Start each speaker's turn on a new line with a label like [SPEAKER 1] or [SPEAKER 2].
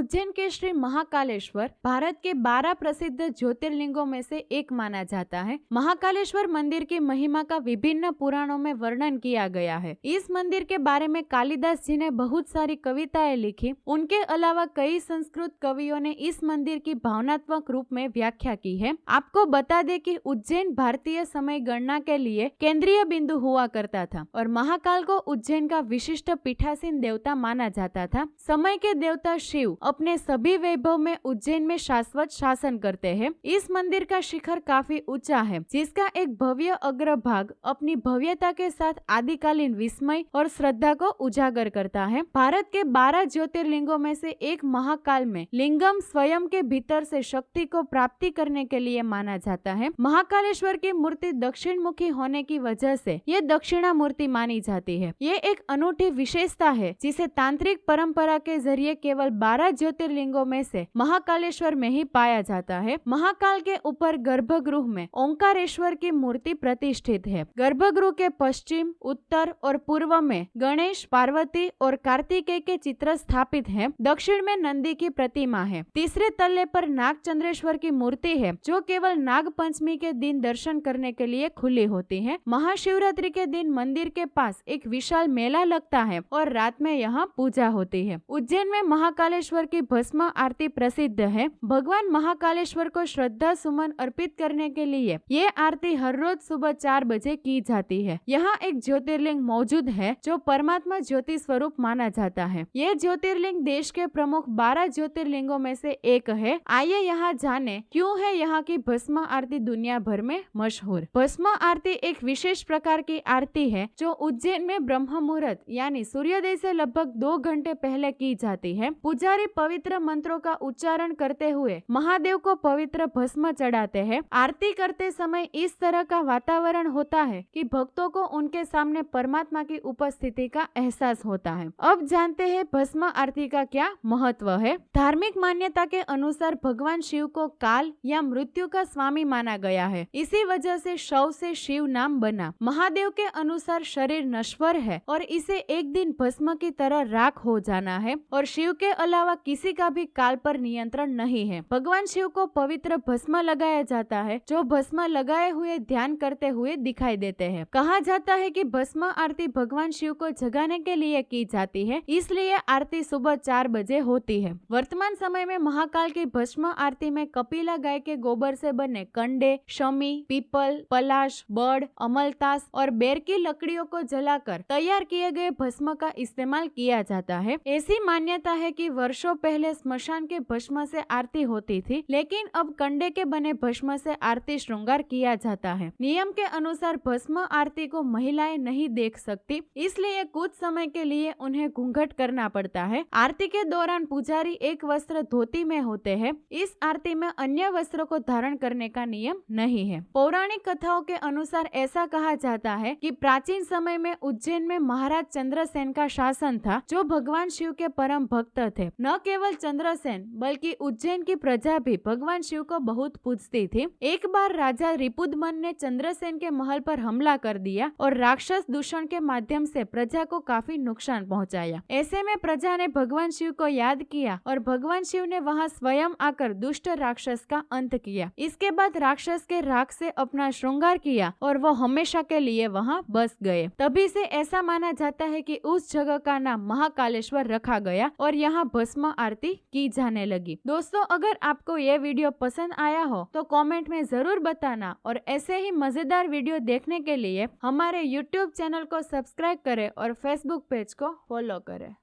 [SPEAKER 1] उज्जैन के श्री महाकालेश्वर भारत के 12 प्रसिद्ध ज्योतिर्लिंगों में से एक माना जाता है। महाकालेश्वर मंदिर की महिमा का विभिन्न पुराणों में वर्णन किया गया है। इस मंदिर के बारे में कालिदास जी ने बहुत सारी कविताएं लिखी। उनके अलावा कई संस्कृत कवियों ने इस मंदिर की भावनात्मक रूप में व्याख्या की है। आपको बता दें कि उज्जैन भारतीय समय गणना के लिए केंद्रीय बिंदु हुआ करता था और महाकाल को उज्जैन का विशिष्ट पीठासीन देवता माना जाता था। समय के देवता शिव अपने सभी वैभव में उज्जैन में शाश्वत शासन करते हैं। इस मंदिर का शिखर काफी ऊंचा है, जिसका एक भव्य अग्रभाग अपनी भव्यता के साथ आदिकालीन विस्मय और श्रद्धा को उजागर करता है। भारत के 12 ज्योतिर्लिंगों में से एक महाकाल में लिंगम स्वयं के भीतर से शक्ति को प्राप्ति करने के लिए माना जाता है। महाकालेश्वर की मूर्ति दक्षिण मुखी होने की वजह से ये दक्षिणा मूर्ति मानी जाती है। ये एक अनूठी विशेषता है जिसे तांत्रिक परंपरा के जरिए केवल 12 ज्योतिर्लिंगों में से महाकालेश्वर में ही पाया जाता है। महाकाल के ऊपर गर्भगृह में ओंकारेश्वर की मूर्ति प्रतिष्ठित है। गर्भगृह के पश्चिम, उत्तर और पूर्व में गणेश, पार्वती और कार्तिकेय के चित्र स्थापित हैं। दक्षिण में नंदी की प्रतिमा है। तीसरे तल्ले पर नागचंद्रेश्वर की मूर्ति है, जो केवल नाग पंचमी के दिन दर्शन करने के लिए खुली होती है। महाशिवरात्रि के दिन मंदिर के पास एक विशाल मेला लगता है और रात में यहाँ पूजा होती है। उज्जैन में महाकालेश्वर की भस्म आरती प्रसिद्ध है। भगवान महाकालेश्वर को श्रद्धा सुमन अर्पित करने के लिए ये आरती हर रोज सुबह 4 बजे की जाती है। यहाँ एक ज्योतिर्लिंग मौजूद है जो परमात्मा ज्योति स्वरूप माना जाता है। ये ज्योतिर्लिंग देश के प्रमुख 12 ज्योतिर्लिंगों में से एक है। आइए यहाँ जाने क्यों है यहाँ की भस्म आरती दुनिया भर में मशहूर। भस्म आरती एक विशेष प्रकार की आरती है जो उज्जैन में ब्रह्म मुहूर्त यानी सूर्योदय से लगभग 2 घंटे पहले की जाती है। पुजारी पवित्र मंत्रों का उच्चारण करते हुए महादेव को पवित्र भस्म चढ़ाते हैं। आरती करते समय इस तरह का वातावरण होता है कि भक्तों को उनके सामने परमात्मा की उपस्थिति का एहसास होता है। अब जानते हैं भस्म आरती का क्या महत्व है। धार्मिक मान्यता के अनुसार भगवान शिव को काल या मृत्यु का स्वामी माना गया है। इसी वजह से शव से शिव नाम बना। महादेव के अनुसार शरीर नश्वर है और इसे एक दिन भस्म की तरह राख हो जाना है और शिव के अलावा किसी का भी काल पर नियंत्रण नहीं है। भगवान शिव को पवित्र भस्म लगाया जाता है जो भस्म लगाए हुए ध्यान करते हुए दिखाई देते हैं। कहा जाता है कि भस्म आरती भगवान शिव को जगाने के लिए की जाती है, इसलिए आरती सुबह 4 बजे होती है। वर्तमान समय में महाकाल की भस्म आरती में कपिला गाय के गोबर से बने कंडे, शमी, पीपल, पलाश, बड़, अमलतास और बेर की लकड़ियों को जलाकर तैयार किए गए भस्म का इस्तेमाल किया जाता है। ऐसी मान्यता है कि वर्षों पहले स्मशान के भस्म से आरती होती थी, लेकिन अब कंडे के बने भस्म से आरती श्रृंगार किया जाता है। नियम के अनुसार भस्म आरती को महिलाएं नहीं देख सकती, इसलिए कुछ समय के लिए उन्हें घूंघट करना पड़ता है। आरती के दौरान पुजारी एक वस्त्र धोती में होते हैं। इस आरती में अन्य वस्त्रों को धारण करने का नियम नहीं है। पौराणिक कथाओं के अनुसार ऐसा कहा जाता है कि प्राचीन समय में उज्जैन में महाराज चंद्रसेन का शासन था, जो भगवान शिव के परम भक्त थे। न केवल चंद्रसेन बल्कि उज्जैन की प्रजा भी भगवान शिव को बहुत पूजती थी। एक बार राजा रिपुदमन ने चंद्रसेन के महल पर हमला कर दिया और राक्षस दूषण के माध्यम से प्रजा को काफी नुकसान पहुंचाया। ऐसे में प्रजा ने भगवान शिव को याद किया और भगवान शिव ने वहां स्वयं आकर दुष्ट राक्षस का अंत किया। इसके बाद राक्षस के राख से अपना श्रृंगार किया और वो हमेशा के लिए वहां बस गए। तभी से ऐसा माना जाता है कि उस जगह का नाम महाकालेश्वर रखा गया और यहाँ भस्म आरती की जाने लगी। दोस्तों, अगर आपको ये वीडियो पसंद आया हो तो कमेंट में जरूर बताना और ऐसे ही मजेदार वीडियो देखने के लिए हमारे YouTube चैनल को सब्सक्राइब करें और Facebook पेज को फॉलो करें।